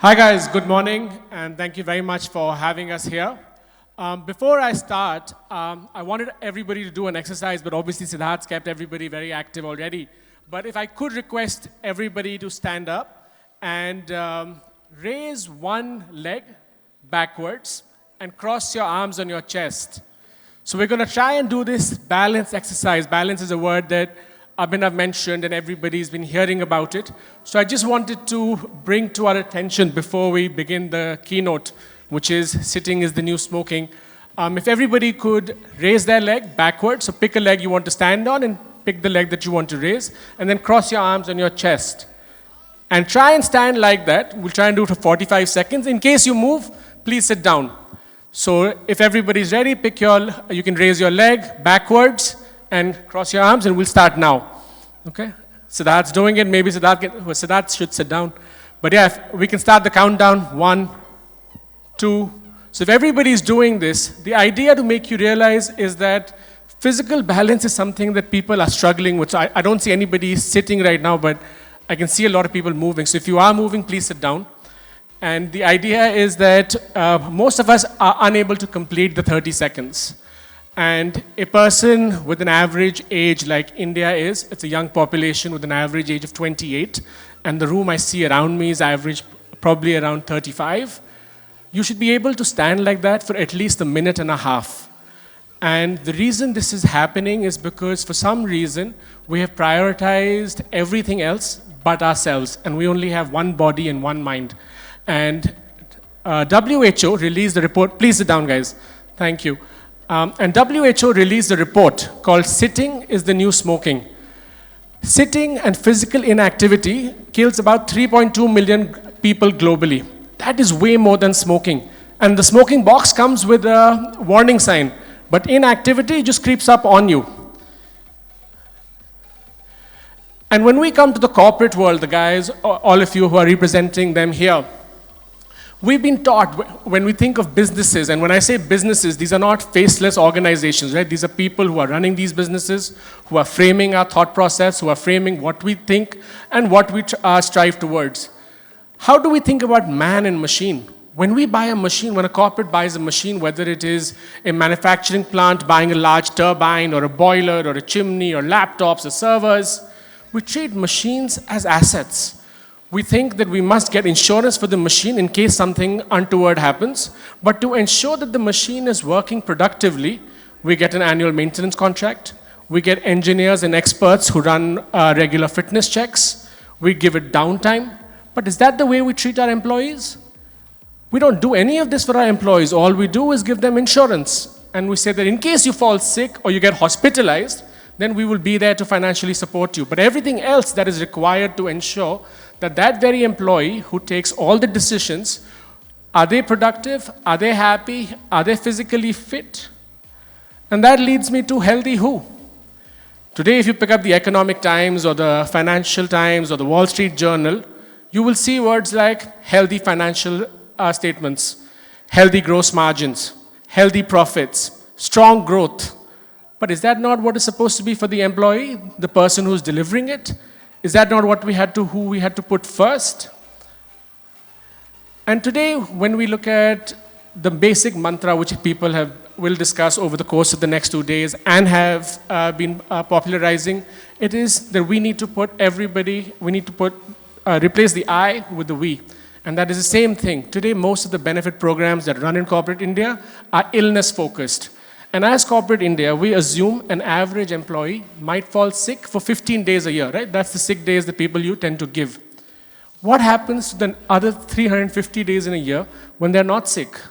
Hi guys, good morning, and thank you very much for having us here. Before I start, I wanted everybody to do an exercise, but obviously Siddharth's kept everybody very active already. But if I could request everybody to stand up and raise one leg backwards and cross your arms on your chest. So we're going to try and do this balance exercise. Balance is a word that Abhinav mentioned and everybody's been hearing about it. So I just wanted to bring to our attention before we begin the keynote, which is sitting is the new smoking. If everybody could raise their leg backwards, so pick a leg you want to stand on and pick the leg that you want to raise, and then cross your arms on your chest. And try and stand like that. We'll try and do it for 45 seconds. In case you move, please sit down. So if everybody's ready, you can raise your leg backwards and cross your arms, and we'll start now. Okay? Siddharth's doing it. Maybe Siddharth should sit down. But yeah, if we can start the countdown. 1, 2. So if everybody's doing this, the idea to make you realize is that physical balance is something that people are struggling with. So I don't see anybody sitting right now, but I can see a lot of people moving. So if you are moving, please sit down. And the idea is that most of us are unable to complete the 30 seconds. And a person with an average age like India is, it's a young population with an average age of 28, and the room I see around me is average probably around 35. You should be able to stand like that for at least a minute and a half. And the reason this is happening is because for some reason we have prioritized everything else but ourselves, and we only have one body and one mind. And WHO released a report. Please sit down, guys. Thank you. And WHO released a report called Sitting is the New Smoking. Sitting and physical inactivity kills about 3.2 million people globally. That is way more than smoking. And the smoking box comes with a warning sign. But inactivity just creeps up on you. And when we come to the corporate world, the guys, all of you who are representing them here, we've been taught when we think of businesses, and when I say businesses, these are not faceless organizations, right? These are people who are running these businesses, who are framing our thought process, who are framing what we think and what we strive towards. How do we think about man and machine? When we buy a machine, when a corporate buys a machine, whether it is a manufacturing plant buying a large turbine or a boiler or a chimney or laptops or servers, we treat machines as assets. We think that we must get insurance for the machine in case something untoward happens. But to ensure that the machine is working productively, we get an annual maintenance contract. We get engineers and experts who run regular fitness checks. We give it downtime. But is that the way we treat our employees? We don't do any of this for our employees. All we do is give them insurance. And we say that in case you fall sick or you get hospitalized, then we will be there to financially support you. But everything else that is required to ensure that that very employee who takes all the decisions, are they productive? Are they happy? Are they physically fit? And that leads me to healthy who? Today, if you pick up the Economic Times or the Financial Times or the Wall Street Journal, you will see words like healthy financial statements, healthy gross margins, healthy profits, strong growth. But is that not what is supposed to be for the employee, the person who's delivering it? Is that not who we had to put first? And today, when we look at the basic mantra which people will discuss over the course of the next 2 days and have been popularizing, it is that we need to replace the I with the we. And that is the same thing. Today, most of the benefit programs that run in corporate India are illness focused. And as corporate India, we assume an average employee might fall sick for 15 days a year, right? That's the sick days that you tend to give. What happens to the other 350 days in a year when they're not sick?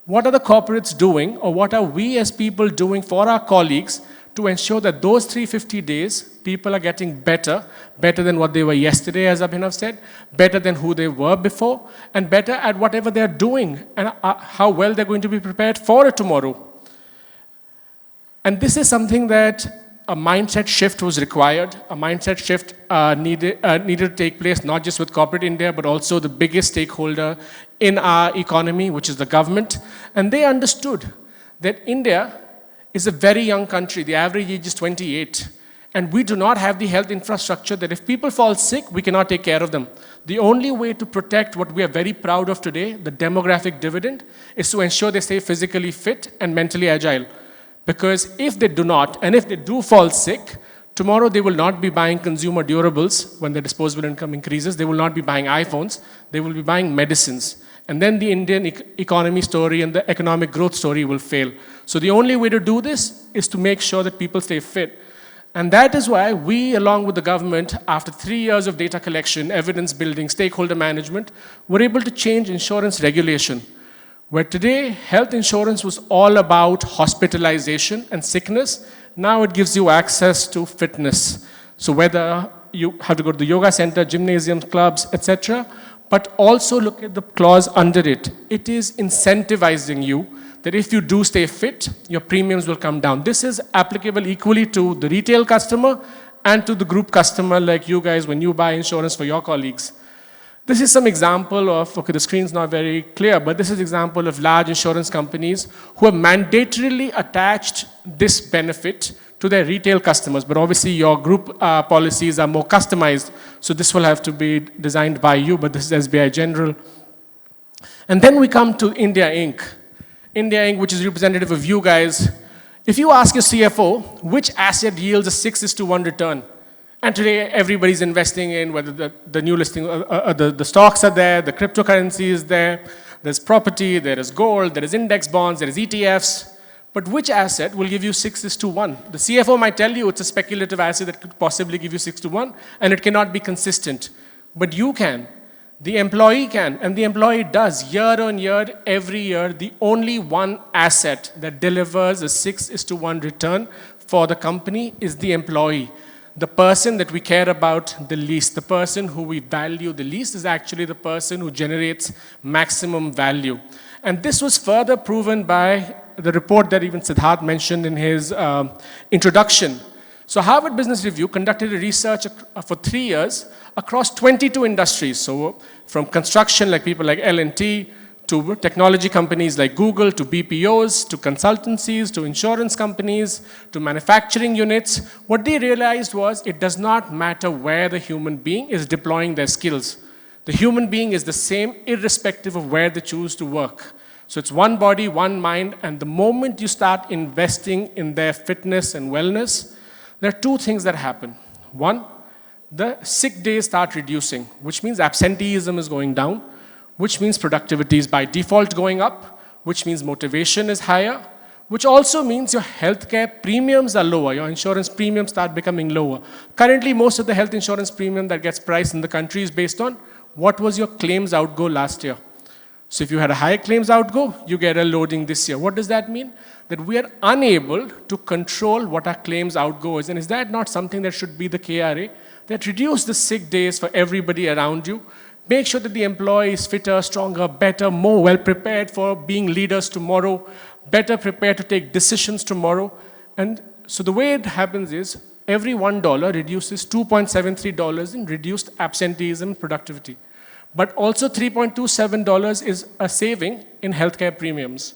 What are the corporates doing, or what are we as people doing for our colleagues to ensure that those 350 days, people are getting better than what they were yesterday, as Abhinav said, better than who they were before, and better at whatever they're doing, and how well they're going to be prepared for tomorrow. And this is something that a mindset shift was required. A mindset shift needed to take place, not just with corporate India, but also the biggest stakeholder in our economy, which is the government. And they understood that India is a very young country. The average age is 28. And we do not have the health infrastructure that if people fall sick, we cannot take care of them. The only way to protect what we are very proud of today, the demographic dividend, is to ensure they stay physically fit and mentally agile. Because if they do not, and if they do fall sick, tomorrow they will not be buying consumer durables when their disposable income increases. They will not be buying iPhones. They will be buying medicines. And then the Indian economy story and the economic growth story will fail. So the only way to do this is to make sure that people stay fit. And that is why we, along with the government, after 3 years of data collection, evidence building, stakeholder management, were able to change insurance regulation. Where today, health insurance was all about hospitalization and sickness, now it gives you access to fitness. So whether you have to go to the yoga center, gymnasiums, clubs, etc., but also look at the clause under it. It is incentivizing you that if you do stay fit, your premiums will come down. This is applicable equally to the retail customer and to the group customer like you guys when you buy insurance for your colleagues. This is some example of, okay, the screen's not very clear, but this is example of large insurance companies who have mandatorily attached this benefit to their retail customers. But obviously your group policies are more customized, so this will have to be designed by you, but this is SBI General. And then we come to India Inc. India Inc., which is representative of you guys. If you ask your CFO, which asset yields a 6:1 return? And today, everybody's investing in whether the new listing, the stocks are there, the cryptocurrency is there, there's property, there is gold, there is index bonds, there is ETFs. But which asset will give you 6:1? The CFO might tell you it's a speculative asset that could possibly give you 6:1, and it cannot be consistent. But you can. The employee can, and the employee does. Year on year, every year, the only one asset that delivers a 6:1 return for the company is the employee. The person that we care about the least, the person who we value the least, is actually the person who generates maximum value. And this was further proven by the report that even Siddharth mentioned in his introduction. So Harvard Business Review conducted a research for 3 years across 22 industries. So from construction, like people like L&T, to technology companies like Google, to BPOs, to consultancies, to insurance companies, to manufacturing units. What they realized was it does not matter where the human being is deploying their skills. The human being is the same irrespective of where they choose to work. So it's one body, one mind, and the moment you start investing in their fitness and wellness, there are two things that happen. One, the sick days start reducing, which means absenteeism is going down, which means productivity is by default going up, which means motivation is higher, which also means your healthcare premiums are lower, your insurance premiums start becoming lower. Currently, most of the health insurance premium that gets priced in the country is based on what was your claims outgo last year. So if you had a high claims outgo, you get a loading this year. What does that mean? That we are unable to control what our claims outgo is. And is that not something that should be the KRA? That reduce the sick days for everybody around you. Make sure that the employee is fitter, stronger, better, more well-prepared for being leaders tomorrow, better prepared to take decisions tomorrow. And so the way it happens is every $1 reduces $2.73 in reduced absenteeism and productivity. But also $3.27 is a saving in healthcare premiums.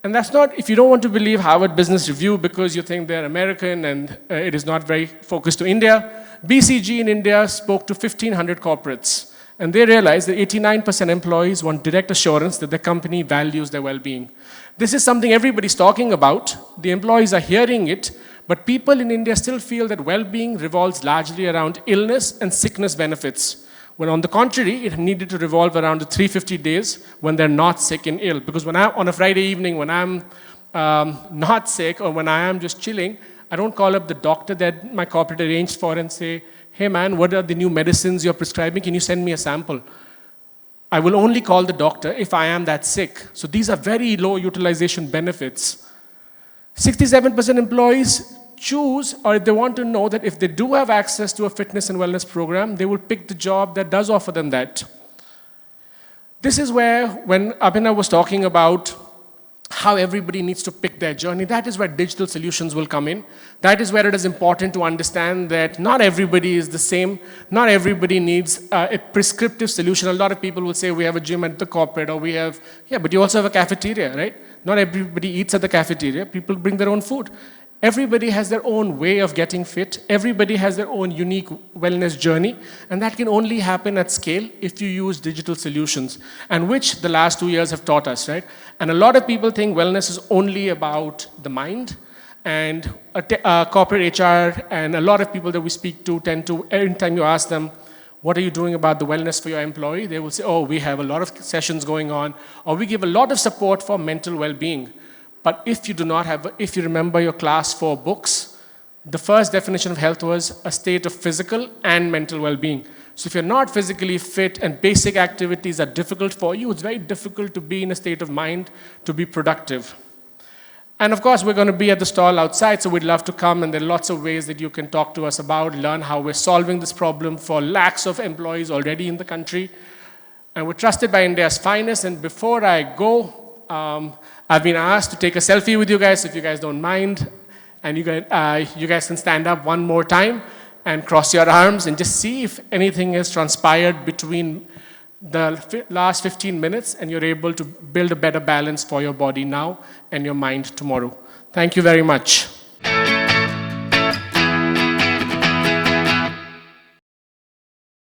And that's not, if you don't want to believe Harvard Business Review because you think they're American and it is not very focused to India, BCG in India spoke to 1,500 corporates. And they realized that 89% employees want direct assurance that the company values their well-being. This is something everybody's talking about. The employees are hearing it, but people in India still feel that well-being revolves largely around illness and sickness benefits. When on the contrary, it needed to revolve around the 350 days when they're not sick and ill. Because when on a Friday evening, when I'm not sick or when I am just chilling, I don't call up the doctor that my corporate arranged for and say, hey man, what are the new medicines you're prescribing? Can you send me a sample? I will only call the doctor if I am that sick. So these are very low utilization benefits. 67% employees choose, or if they want to know that if they do have access to a fitness and wellness program, they will pick the job that does offer them that. This is where, when Abhinav was talking about how everybody needs to pick their journey, that is where digital solutions will come in. That is where it is important to understand that not everybody is the same. Not everybody needs a prescriptive solution. A lot of people will say, we have a gym at the corporate, or we have, yeah, but you also have a cafeteria, right? Not everybody eats at the cafeteria. People bring their own food. Everybody has their own way of getting fit. Everybody has their own unique wellness journey. And that can only happen at scale if you use digital solutions, and which the last 2 years have taught us, right? And a lot of people think wellness is only about the mind. And corporate HR and a lot of people that we speak to tend to, every time you ask them, what are you doing about the wellness for your employee? They will say, oh, we have a lot of sessions going on, or we give a lot of support for mental well-being. But if you do not have, if you remember your class 4 books, the first definition of health was a state of physical and mental well-being. So if you're not physically fit and basic activities are difficult for you, it's very difficult to be in a state of mind to be productive. And of course, we're going to be at the stall outside, so we'd love to come, and there are lots of ways that you can talk to us about, learn how we're solving this problem for lakhs of employees already in the country. And we're trusted by India's finest, and before I go, I've been asked to take a selfie with you guys, if you guys don't mind. And you guys can stand up one more time and cross your arms and just see if anything has transpired between the last 15 minutes and you're able to build a better balance for your body now and your mind tomorrow. Thank you very much.